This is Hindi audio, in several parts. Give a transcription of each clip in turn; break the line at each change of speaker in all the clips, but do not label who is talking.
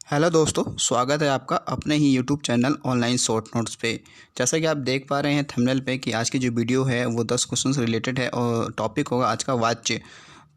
हेलो दोस्तों, स्वागत है आपका अपने ही YouTube channel online short notes पे। जैसा कि आप देख पा रहे हैं थंबनेल पे कि आज की जो वीडियो है वो 10 क्वेश्चन से रिलेटेड है और टॉपिक होगा आज का वाच्य।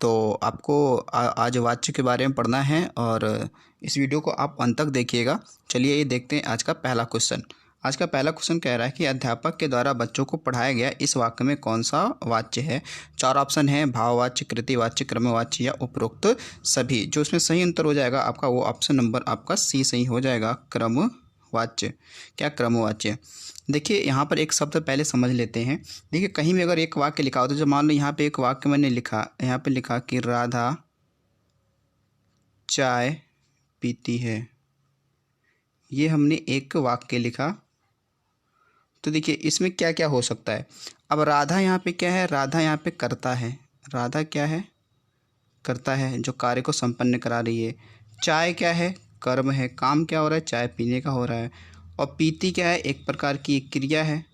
तो आपको आज वाच्य के बारे में पढ़ना है और इस वीडियो को आप अंत तक देखिएगा। चलिए ये देखते हैं आज का पहला क्वेश्चन। आज का पहला क्वेश्चन कह रहा है कि अध्यापक के द्वारा बच्चों को पढ़ाया गया इस वाक्य में कौन सा वाच्य है। 4 ऑप्शन है, भाववाच्य, कृतिवाच्य, क्रमवाच्य या उपरोक्त सभी। जो इसमें सही उत्तर हो जाएगा आपका वो ऑप्शन नंबर आपका सी सही हो जाएगा, क्रमवाच्य। क्या क्रमवाच्य? देखिए यहाँ पर एक शब्द पहले समझ लेते हैं। देखिए कहीं भी अगर एक वाक्य लिखा हो तो जो मान लो यहाँ पे एक वाक्य मैंने लिखा, यहाँ पे लिखा कि राधा चाय पीती है, ये हमने एक वाक्य लिखा। तो देखिए इसमें क्या क्या हो सकता है। अब राधा यहाँ पे क्या है, राधा यहाँ पे करता है, राधा क्या है, करता है, जो कार्य को संपन्न करा रही है। चाय क्या है, कर्म है, काम क्या हो रहा है, चाय पीने का हो रहा है। और पीती क्या है, एक प्रकार की एक क्रिया है,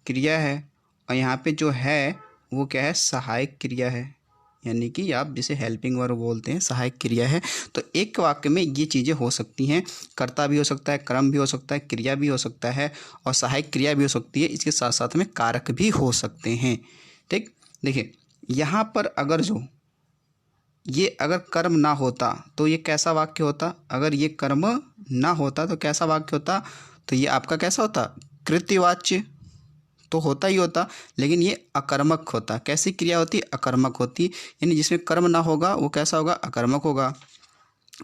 क्रिया है। और यहाँ पे जो है वो क्या है, सहायक क्रिया है, यानी कि आप जिसे हेल्पिंग वर्ब बोलते हैं, सहायक क्रिया है। तो एक वाक्य में ये चीज़ें हो सकती हैं, कर्ता भी हो सकता है, कर्म भी हो सकता है, क्रिया भी हो सकता है और सहायक क्रिया भी हो सकती है। इसके साथ साथ में कारक भी हो सकते हैं। ठीक, देखिए यहाँ पर अगर जो ये अगर कर्म ना होता तो ये कैसा वाक्य होता, अगर ये कर्म ना होता तो कैसा वाक्य होता, तो ये आपका कैसा होता, कृत्यवाच्य तो होता ही होता, लेकिन ये अकर्मक होता। कैसी क्रिया होती, अकर्मक होती, यानी जिसमें कर्म ना होगा वो कैसा होगा, अकर्मक होगा,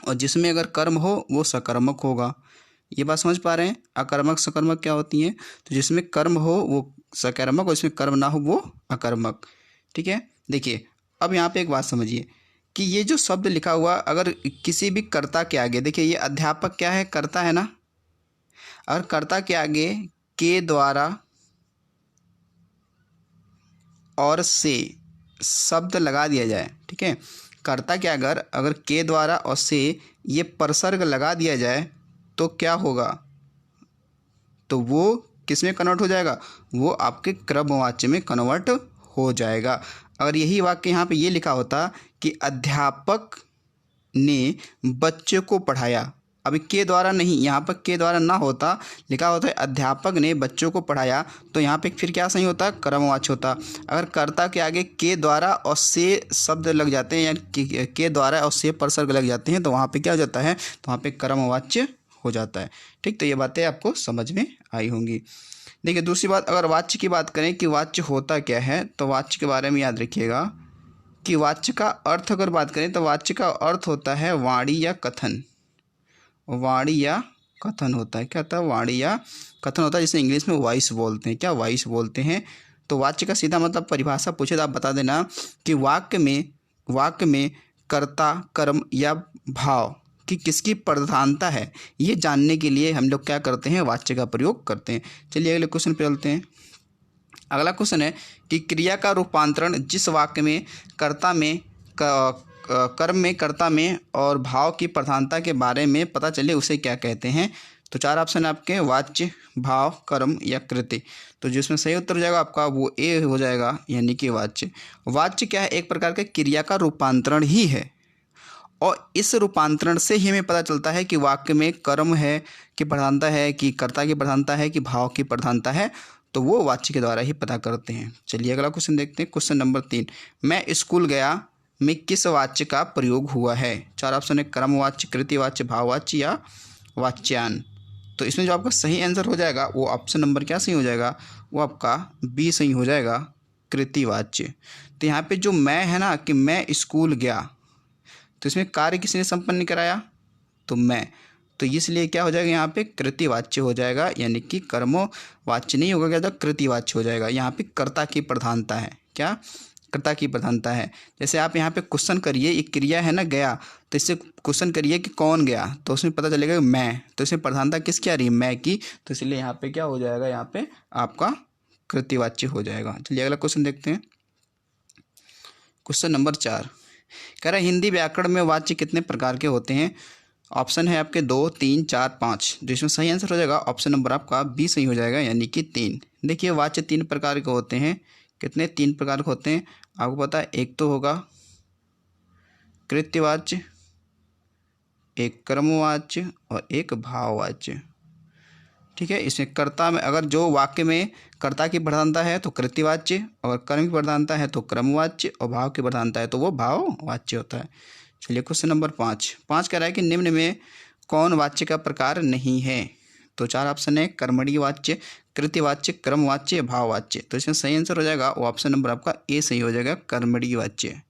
और जिसमें अगर कर्म हो वो सकर्मक होगा। ये बात समझ पा रहे हैं, अकर्मक सकर्मक क्या होती हैं। तो जिसमें कर्म हो वो सकर्मक और जिसमें कर्म ना हो वो अकर्मक। ठीक है, देखिए अब यहाँ पे एक बात समझिए कि ये जो शब्द लिखा हुआ अगर किसी भी कर्ता के आगे, देखिए ये अध्यापक क्या है, कर्ता है ना, अगर कर्ता के आगे के द्वारा और से शब्द लगा दिया जाए, ठीक है, कर्ता के अगर अगर के द्वारा और से ये परसर्ग लगा दिया जाए तो क्या होगा, तो वो किस में कन्वर्ट हो जाएगा, वो आपके क्रमवाच्य में कन्वर्ट हो जाएगा। अगर यही वाक्य यहाँ पे ये लिखा होता कि अध्यापक ने बच्चे को पढ़ाया, अभी के द्वारा नहीं, यहाँ पर के द्वारा ना होता, लिखा होता है अध्यापक ने बच्चों को पढ़ाया, तो यहाँ पे फिर क्या सही होता है, क्रमवाच्य होता। अगर कर्ता के आगे के द्वारा और से शब्द लग जाते हैं, यानी के द्वारा और से परसर्ग लग जाते हैं, तो वहाँ पे क्या हो जाता है, तो वहाँ पे क्रमवाच्य हो जाता है। ठीक, तो ये बातें आपको समझ में आई होंगी। देखिए दूसरी बात, अगर वाच्य की बात करें कि वाच्य होता क्या है, तो वाच्य के बारे में याद रखिएगा कि वाच्य का अर्थ अगर बात करें तो वाच्य का अर्थ होता है वाणी या कथन, वाणी या कथन होता है। क्या होता है, वाणी या कथन होता है, जिसे इंग्लिश में वॉइस बोलते हैं। क्या वॉइस बोलते हैं। तो वाच्य का सीधा मतलब परिभाषा पूछे तो आप बता देना कि वाक्य में कर्ता, कर्म या भाव कि किसकी प्रधानता है, ये जानने के लिए हम लोग क्या करते हैं, वाच्य का प्रयोग करते हैं। चलिए अगले क्वेश्चन पे चलते हैं। अगला क्वेश्चन है कि क्रिया का रूपांतरण जिस वाक्य में कर्ता में कर्म में, कर्ता में और भाव की प्रधानता के बारे में पता चले उसे क्या कहते हैं। तो 4 ऑप्शन है आपके, वाच्य, भाव, कर्म या कृति। तो जिसमें सही उत्तर हो जाएगा आपका वो ए हो जाएगा, यानी कि वाच्य। वाच्य क्या है, एक प्रकार के क्रिया का रूपांतरण ही है, और इस रूपांतरण से ही हमें पता चलता है कि वाक्य में कर्म है की प्रधानता है, कि कर्ता की प्रधानता है, कि भाव की प्रधानता है, तो वो वाच्य के द्वारा ही पता करते हैं। चलिए अगला क्वेश्चन देखते हैं। क्वेश्चन नंबर 3, मैं स्कूल गया में किस वाच्य का प्रयोग हुआ है। 4 ऑप्शन है, क्रमवाच्य, कृतिवाच्य, भाववाच्य या वाच्यान। तो इसमें जो आपका सही आंसर हो जाएगा वो ऑप्शन नंबर क्या सही हो जाएगा, वो आपका बी सही हो जाएगा, कृतिवाच्य। तो यहाँ पे जो मैं है ना कि मैं स्कूल गया, तो इसमें कार्य किसने संपन्न कराया, तो मैं, तो इसलिए क्या हो जाएगा यहाँ पे कृतिवाच्य हो जाएगा, यानी कि कर्मवाच्य नहीं होगा, क्या होगा, कृतिवाच्य हो जाएगा। यहाँ पे कर्ता की प्रधानता है, क्या, कर्ता की प्रधानता है। जैसे आप यहाँ पे क्वेश्चन करिए, एक क्रिया है ना गया, तो इससे क्वेश्चन करिए कि कौन गया, तो उसमें पता चलेगा कि मैं, तो इसमें प्रधानता किसकी आ रही है, मैं की, तो इसलिए यहाँ पे क्या हो जाएगा, यहाँ पे आपका कृतिवाच्य हो जाएगा। चलिए अगला क्वेश्चन देखते हैं। क्वेश्चन नंबर 4 कह रहा है हिंदी व्याकरण में वाच्य कितने प्रकार के होते हैं। ऑप्शन है आपके 2, 3, 4, 5। जो इसमें सही आंसर हो जाएगा ऑप्शन नंबर आपका बी सही हो जाएगा, यानी कि 3। देखिए वाच्य 3 प्रकार के होते हैं। कितने, 3 प्रकार के होते हैं आपको पता है। एक तो होगा कृत्यवाच्य, एक कर्मवाच्य और एक भाववाच्य। ठीक है, इसमें कर्ता में अगर जो वाक्य में कर्ता की प्रधानता है तो कृत्यवाच्य, और कर्म की प्रधानता है तो क्रमवाच्य, और भाव की प्रधानता है तो वो भाववाच्य होता है। चलिए क्वेश्चन नंबर 5 कह रहा है कि निम्न में कौन वाच्य का प्रकार नहीं है। तो 4 ऑप्शन है, कर्मणीय वाच्य, कृत्यवाच्य, क्रमवाच्य, भाववाच्य। तो इसमें सही आंसर हो जाएगा वो ऑप्शन नंबर आपका ए सही हो जाएगा, कर्मणीय वाच्य।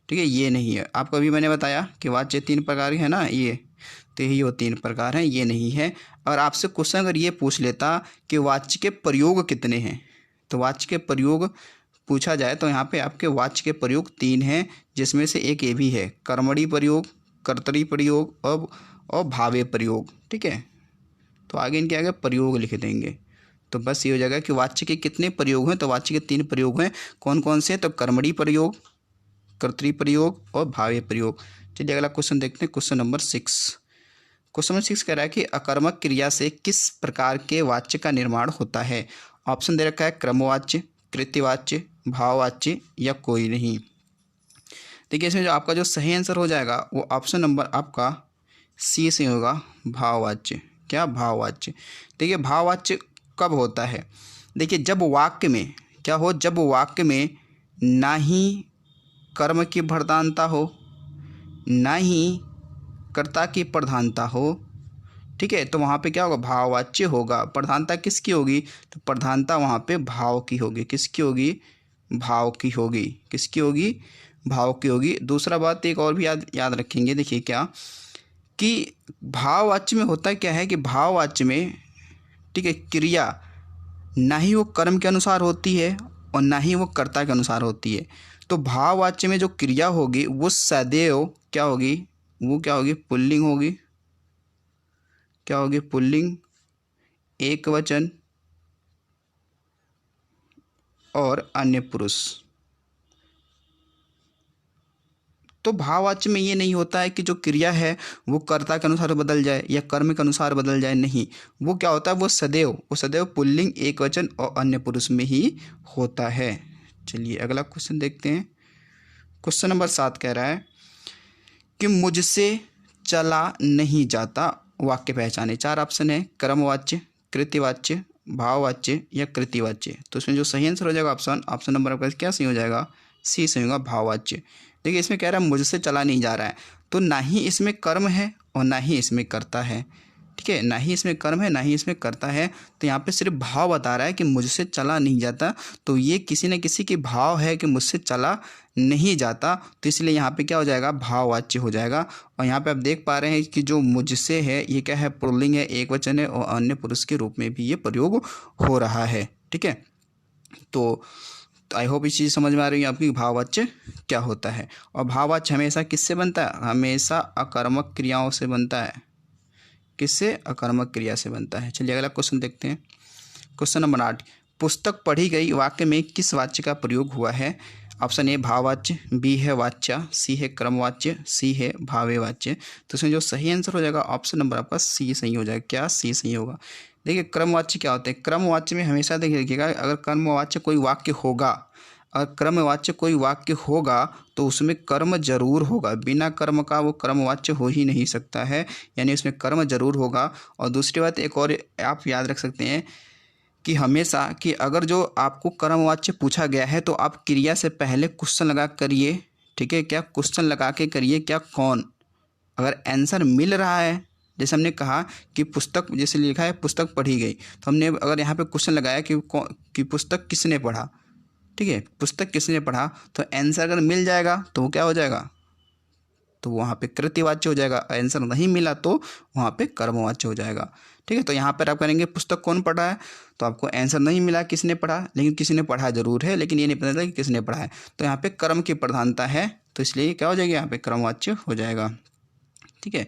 ठीक है, ये नहीं है। आपको अभी मैंने बताया कि वाच्य 3 प्रकार के है ना, ये तो यही वो 3 प्रकार हैं, ये नहीं है। और आपसे क्वेश्चन अगर ये पूछ लेता कि वाच्य के प्रयोग कितने हैं, तो वाच्य के प्रयोग पूछा जाए तो यहाँ पे आपके वाच्य के प्रयोग 3 हैं, जिसमें से एक ये भी है, कर्मणीय प्रयोग, कर्तरी प्रयोग और भावे प्रयोग। ठीक है, तो आगे इनके आगे प्रयोग लिख देंगे। तो बस ये हो जाएगा कि वाच्य के कितने प्रयोग हैं, तो वाच्य के 3 प्रयोग हैं। कौन कौन से? तो कर्मणीय प्रयोग, कर्तरी प्रयोग और भावे प्रयोग। चलिए अगला क्वेश्चन देखते हैं, क्वेश्चन नंबर 6। क्वेश्चन नंबर 6 कह रहा है कि अकर्मक क्रिया से किस प्रकार के वाच्य का निर्माण होता है। ऑप्शन दे रखा है, क्रमवाच्य, कृत्यवाच्य, भाववाच्य या कोई नहीं। देखिए इसमें जो आपका जो सही आंसर हो जाएगा वो ऑप्शन नंबर आपका सी से होगा, भाववाच्य। क्या? भाववाच्य। देखिए भाववाच्य कब होता है? देखिए जब वाक्य में क्या हो, जब वाक्य में ना ही कर्म की प्रधानता हो, ना ही कर्ता की प्रधानता हो। ठीक है, तो वहाँ पे क्या होगा? भाववाच्य होगा। प्रधानता किसकी होगी? तो प्रधानता वहाँ पे भाव की होगी। किसकी होगी? भाव की होगी। किसकी होगी? भाव की होगी। दूसरा बात एक और भी याद रखेंगे। देखिए क्या कि भाववाच्य में होता क्या है कि भाववाच्य में, ठीक है, क्रिया ना ही वो कर्म के अनुसार होती है और ना ही वो कर्ता के अनुसार होती है। तो भाववाच्य में जो क्रिया होगी वो सदैव क्या होगी? वो क्या होगी? पुल्लिंग होगी। क्या होगी? पुल्लिंग, एक वचन और अन्य पुरुष। तो भाववाच्य में ये नहीं होता है कि जो क्रिया है वो कर्ता के अनुसार बदल जाए या कर्म के अनुसार बदल जाए, नहीं। वो क्या होता है? वो सदैव पुल्लिंग, एक वचन और अन्य पुरुष में ही होता है। चलिए अगला क्वेश्चन देखते हैं। क्वेश्चन नंबर 7 कह रहा है कि मुझसे चला नहीं जाता वाक्य पहचाने। 4 ऑप्शन है, कर्मवाच्य, कृत्यवाच्य, भाववाच्य या कृतिवाच्य। तो इसमें जो सही आंसर हो जाएगा ऑप्शन नंबर आपका क्या सही हो जाएगा? सी सही होगा, भाववाच्य। देखिए इसमें कह रहा है मुझसे चला नहीं जा रहा है, तो ना ही इसमें कर्म है और ना ही इसमें कर्ता है। ठीक है, ना ही इसमें कर्म है ना ही इसमें कर्ता है। तो यहाँ पे सिर्फ भाव बता रहा है कि मुझसे चला नहीं जाता, तो ये किसी न किसी की भाव है कि मुझसे चला नहीं जाता, तो इसलिए यहाँ पे क्या हो जाएगा? भाववाच्य हो जाएगा। और यहाँ पे आप देख पा रहे हैं कि जो मुझसे है ये क्या है? पुल्लिंग है, एक वचन है और अन्य पुरुष के रूप में भी ये प्रयोग हो रहा है। ठीक है, तो आई होप इस चीज़ समझ में आ रही है आपकी भाववाच्य क्या होता है। और भाववाच्य हमेशा किससे बनता है? हमेशा अकर्मक क्रियाओं से बनता है। किससे? अकर्मक क्रिया से बनता है। चलिए अगला क्वेश्चन देखते हैं। क्वेश्चन नंबर 8, पुस्तक पढ़ी गई वाक्य में किस वाच्य का प्रयोग हुआ है। ऑप्शन ए भाववाच्य, बी है वाच्य, सी है क्रमवाच्य, सी है भावे वाच्य। तो इसमें जो सही आंसर हो जाएगा ऑप्शन नंबर आपका सी सही हो जाएगा। क्या? सी सही होगा। देखिए क्रमवाच्य क्या होते हैं? क्रमवाच्य में हमेशा देखिएगा, अगर कर्मवाच्य कोई वाक्य होगा, अगर क्रमवाच्य कोई वाक्य होगा तो उसमें कर्म जरूर होगा। बिना कर्म का वो क्रमवाच्य हो ही नहीं सकता है, यानी उसमें कर्म जरूर होगा। और दूसरी बात एक और आप याद रख सकते हैं कि हमेशा कि अगर जो आपको कर्मवाच्य पूछा गया है तो आप क्रिया से पहले क्वेश्चन लगा करिए। ठीक है, क्या? क्वेश्चन लगा के करिए, क्या कौन। अगर आंसर मिल रहा है, जैसे हमने कहा कि पुस्तक, जैसे लिखा है पुस्तक पढ़ी गई, तो हमने अगर यहाँ पे क्वेश्चन लगाया कि पुस्तक किसने पढ़ा। ठीक है, पुस्तक किसने पढ़ा, तो आंसर अगर मिल जाएगा तो वो क्या हो जाएगा? तो वहाँ पे कृत्यवाच्य हो जाएगा। आंसर नहीं मिला तो वहाँ पे कर्मवाच्य हो जाएगा। ठीक है, तो यहाँ पर आप करेंगे पुस्तक कौन पढ़ा है, तो आपको आंसर नहीं मिला किसने पढ़ा, लेकिन किसी ने पढ़ा जरूर है, लेकिन ये नहीं पता चला कि किसने पढ़ा है। तो यहाँ पे कर्म की प्रधानता है, तो इसलिए क्या हो जाएगा? यहाँ पे कर्मवाच्य हो जाएगा। ठीक है,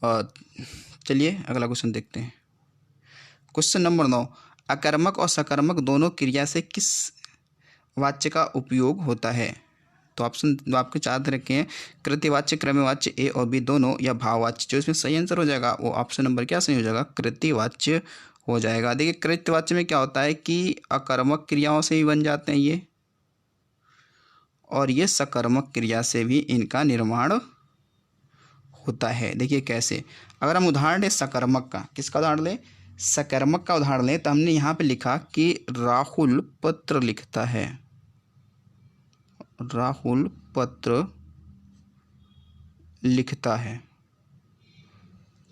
और चलिए अगला क्वेश्चन देखते हैं। क्वेश्चन नंबर 9, अकर्मक और सकर्मक दोनों क्रिया से किस वाच्य का उपयोग होता है। तो ऑप्शन आपके 4 तरह के हैं, कृत्यवाच्य, क्रमवाच्य, ए और बी दोनों, या भाववाच्य। जो इसमें सही आंसर हो जाएगा वो ऑप्शन नंबर क्या सही हो जाएगा? कृत्यवाच्य हो जाएगा। देखिए कृत्यवाच्य में क्या होता है कि अकर्मक क्रियाओं से ही बन जाते हैं ये, और ये सकर्मक क्रिया से भी इनका निर्माण होता है। देखिए कैसे, अगर हम उदाहरण लें सकर्मक का, किसका उदाहरण लें, सकर्मक का उदाहरण लें, तो हमने यहाँ पे लिखा कि राहुल पत्र लिखता है, राहुल पत्र लिखता है,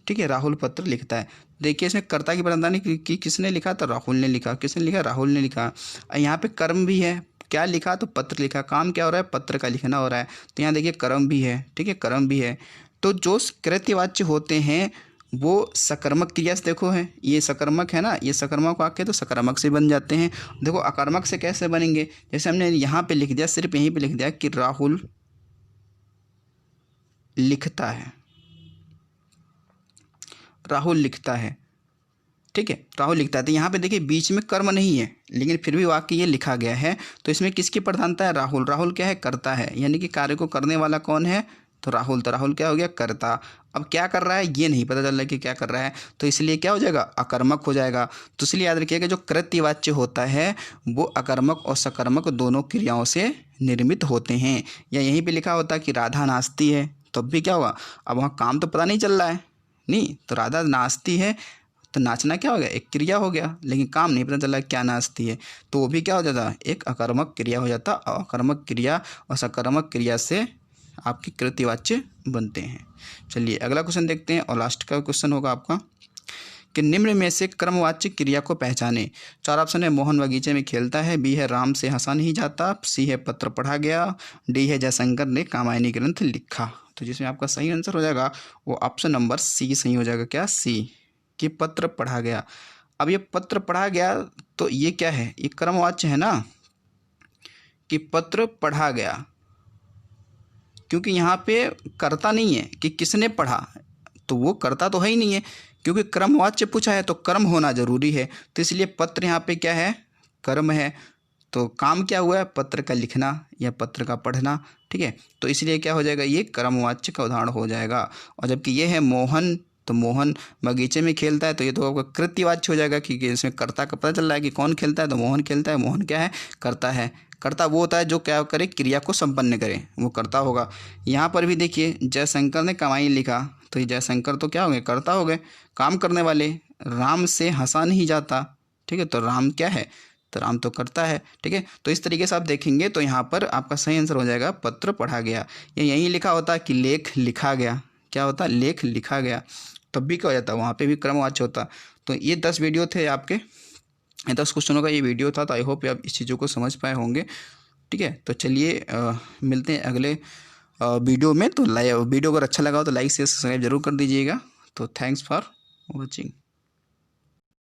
ठीक है, राहुल पत्र लिखता है। देखिए इसमें कर्ता की प्रधानता की किसने लिखा, तो राहुल ने लिखा, किसने लिखा, राहुल ने लिखा। यहाँ पे कर्म भी है, क्या लिखा, तो पत्र लिखा, काम क्या हो रहा है, पत्र का लिखना हो रहा है, तो यहाँ देखिए कर्म भी है, ठीक है, कर्म भी है। तो जो कृत्यवाच्य होते हैं वो सकर्मक क्रिया से, देखो है ये सकर्मक है ना, ये सकर्मक वाक्य तो सकर्मक से बन जाते हैं। देखो अकर्मक से कैसे बनेंगे, जैसे हमने यहाँ पे लिख दिया, सिर्फ यहीं पे लिख दिया कि राहुल लिखता है, राहुल लिखता है, ठीक है, राहुल लिखता है। तो यहाँ पे देखिए बीच में कर्म नहीं है, लेकिन फिर भी वाक्य ये लिखा गया है, तो इसमें किसकी प्रधानता है, राहुल। राहुल क्या है, कर्ता है, यानी कि कार्य को करने वाला कौन है, तो राहुल। तो राहुल क्या हो गया, कर्ता। अब क्या कर रहा है ये नहीं पता चल रहा है कि क्या कर रहा है, तो इसलिए क्या हो जाएगा, अकर्मक हो जाएगा। तो इसलिए याद रखिएगा जो कृत्यवाच्य होता है वो अकर्मक और सकर्मक दोनों क्रियाओं से निर्मित होते हैं। या यहीं पर लिखा होता है कि राधा नाचती है, तब भी क्या हुआ, अब वहाँ काम तो पता नहीं चल रहा है, नहीं, तो राधा नाचती है, तो नाचना क्या हो गया, एक क्रिया हो गया, लेकिन काम नहीं पता चला क्या नाचती है, तो वो भी क्या हो जाता, एक अकर्मक क्रिया हो जाता। अकर्मक क्रिया और सकर्मक क्रिया से आपकी कृत्यवाच्य बनते हैं। चलिए अगला क्वेश्चन देखते हैं, और लास्ट का क्वेश्चन होगा आपका कि निम्न में से क्रमवाच्य क्रिया को पहचाने। चार ऑप्शन है, मोहन बगीचे में खेलता है, बी है राम से हंसा नहीं जाता, सी है पत्र पढ़ा गया, डी है जयशंकर ने कामायनी ग्रंथ लिखा। तो जिसमें आपका सही आंसर हो जाएगा वो ऑप्शन नंबर सी सही हो जाएगा। क्या, सी, कि पत्र पढ़ा गया। अब ये पत्र पढ़ा गया तो ये क्या है, ये क्रमवाच्य है ना, कि पत्र पढ़ा गया, क्योंकि यहाँ पे कर्ता नहीं है कि किसने पढ़ा, तो वो कर्ता तो है ही नहीं है, क्योंकि क्रमवाच्य पूछा है तो कर्म होना जरूरी है, तो इसलिए पत्र यहाँ पे क्या है, कर्म है। तो काम क्या हुआ है, पत्र का लिखना या पत्र का पढ़ना, ठीक है, तो इसलिए क्या हो जाएगा, ये क्रमवाच्य का उदाहरण हो जाएगा। और जबकि ये है मोहन, तो मोहन बगीचे में खेलता है, तो ये तो आपका कृत्यवाच्य हो जाएगा, क्योंकि इसमें कर्ता का पता चल रहा है कि कौन खेलता है, तो मोहन खेलता है। मोहन क्या है, कर्ता है। कर्ता वो होता है जो क्या करे, क्रिया को संपन्न करे, वो कर्ता होगा। यहाँ पर भी देखिए जयशंकर ने कमाई लिखा, तो ये जयशंकर तो क्या हो गए, कर्ता हो गए, काम करने वाले। राम से हंसा नहीं जाता, ठीक है, तो राम क्या है, तो राम तो करता है, ठीक है। तो इस तरीके से आप देखेंगे तो यहाँ पर आपका सही आंसर हो जाएगा पत्र पढ़ा गया। या यहीं लिखा होता कि लेख लिखा गया, क्या होता, लेख लिखा गया, तब भी क्या हो जाता, वहाँ पे भी क्रमवाच्य होता। तो ये 10 वीडियो थे आपके, 10 क्वेश्चनों का ये वीडियो था। तो आई होप आप इस चीज़ों को समझ पाए होंगे, ठीक है। तो चलिए मिलते हैं अगले वीडियो में। तो वीडियो अगर अच्छा लगा हो तो लाइक शेयर सब्सक्राइब जरूर कर दीजिएगा। तो थैंक्स फॉर वॉचिंग।